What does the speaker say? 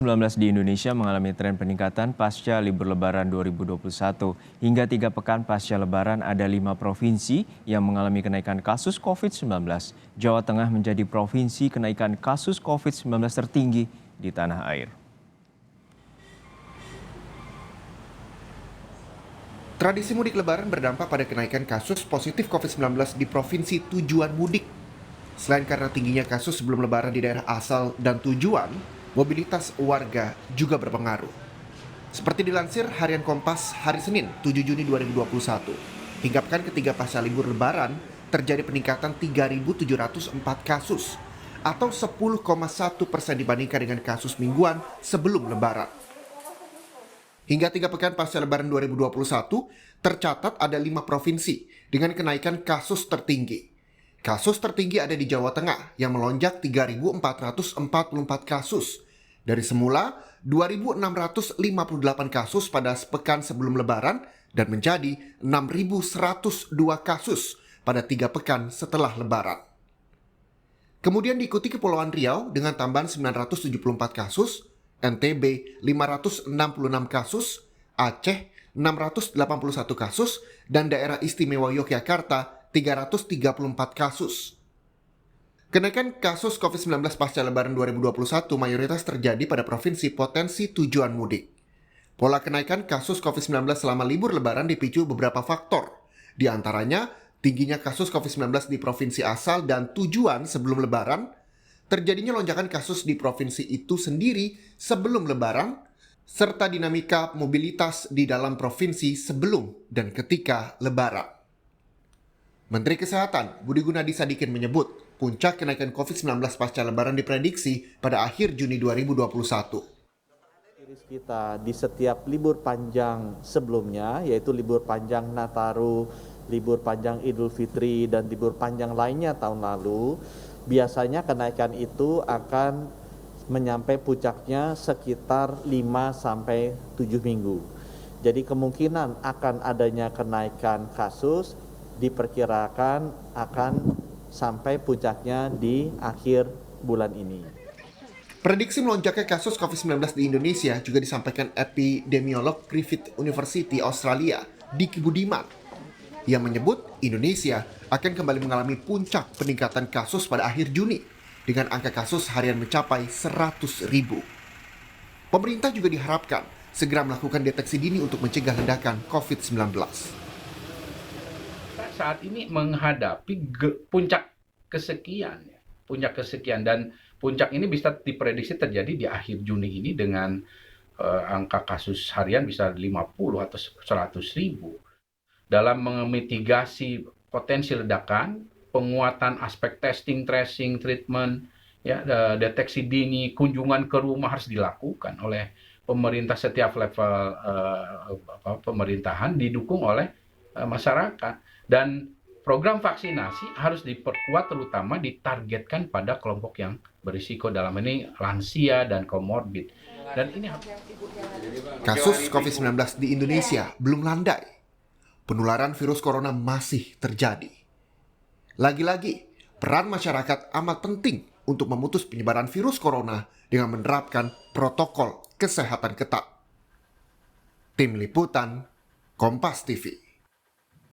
COVID-19 di Indonesia mengalami tren peningkatan pasca libur Lebaran 2021. Hingga 3 pekan pasca Lebaran ada 5 provinsi yang mengalami kenaikan kasus COVID-19. Jawa Tengah menjadi provinsi kenaikan kasus COVID-19 tertinggi di tanah air. Tradisi mudik Lebaran berdampak pada kenaikan kasus positif COVID-19 di provinsi tujuan mudik. Selain karena tingginya kasus sebelum Lebaran di daerah asal dan tujuan, mobilitas warga juga berpengaruh. Seperti dilansir Harian Kompas hari Senin 7 Juni 2021, hingga pekan ketiga pasca libur Lebaran, terjadi peningkatan 3.704 kasus, atau 10,1% dibandingkan dengan kasus mingguan sebelum Lebaran. Hingga 3 pekan pasca Lebaran 2021, tercatat ada 5 provinsi dengan kenaikan kasus tertinggi. Kasus tertinggi ada di Jawa Tengah yang melonjak 3.444 kasus. Dari semula 2.658 kasus pada sepekan sebelum Lebaran dan menjadi 6.102 kasus pada 3 pekan setelah Lebaran. Kemudian diikuti Kepulauan Riau dengan tambahan 974 kasus, NTB 566 kasus, Aceh 681 kasus, dan Daerah Istimewa Yogyakarta 334 kasus. Kenaikan kasus COVID-19 pasca Lebaran 2021 mayoritas terjadi pada provinsi potensi tujuan mudik. Pola kenaikan kasus COVID-19 selama libur Lebaran dipicu beberapa faktor. Di antaranya, tingginya kasus COVID-19 di provinsi asal dan tujuan sebelum Lebaran, terjadinya lonjakan kasus di provinsi itu sendiri sebelum Lebaran, serta dinamika mobilitas di dalam provinsi sebelum dan ketika Lebaran. Menteri Kesehatan Budi Gunadi Sadikin menyebut puncak kenaikan COVID-19 pasca Lebaran diprediksi pada akhir Juni 2021. Kita di setiap libur panjang sebelumnya, yaitu libur panjang Nataru, libur panjang Idul Fitri, dan libur panjang lainnya tahun lalu, biasanya kenaikan itu akan menyampai puncaknya sekitar 5-7 minggu. Jadi kemungkinan akan adanya kenaikan kasus diperkirakan akan sampai puncaknya di akhir bulan ini. Prediksi melonjaknya kasus COVID-19 di Indonesia juga disampaikan epidemiolog Griffith University Australia, Diki Budiman, yang menyebut Indonesia akan kembali mengalami puncak peningkatan kasus pada akhir Juni dengan angka kasus harian mencapai 100.000. Pemerintah juga diharapkan segera melakukan deteksi dini untuk mencegah ledakan COVID-19. Saat ini menghadapi puncak kesekian, dan puncak ini bisa diprediksi terjadi di akhir Juni ini dengan angka kasus harian bisa 50 atau 100.000. Dalam memitigasi potensi ledakan, penguatan aspek testing, tracing, treatment, deteksi dini, kunjungan ke rumah harus dilakukan oleh pemerintah setiap level pemerintahan, didukung oleh masyarakat. Dan program vaksinasi harus diperkuat, terutama ditargetkan pada kelompok yang berisiko, dalam ini lansia dan komorbid. Dan ini kasus COVID-19 di Indonesia belum landai. Penularan virus corona masih terjadi. Lagi-lagi, peran masyarakat amat penting untuk memutus penyebaran virus corona dengan menerapkan protokol kesehatan ketat. Tim Liputan, Kompas TV.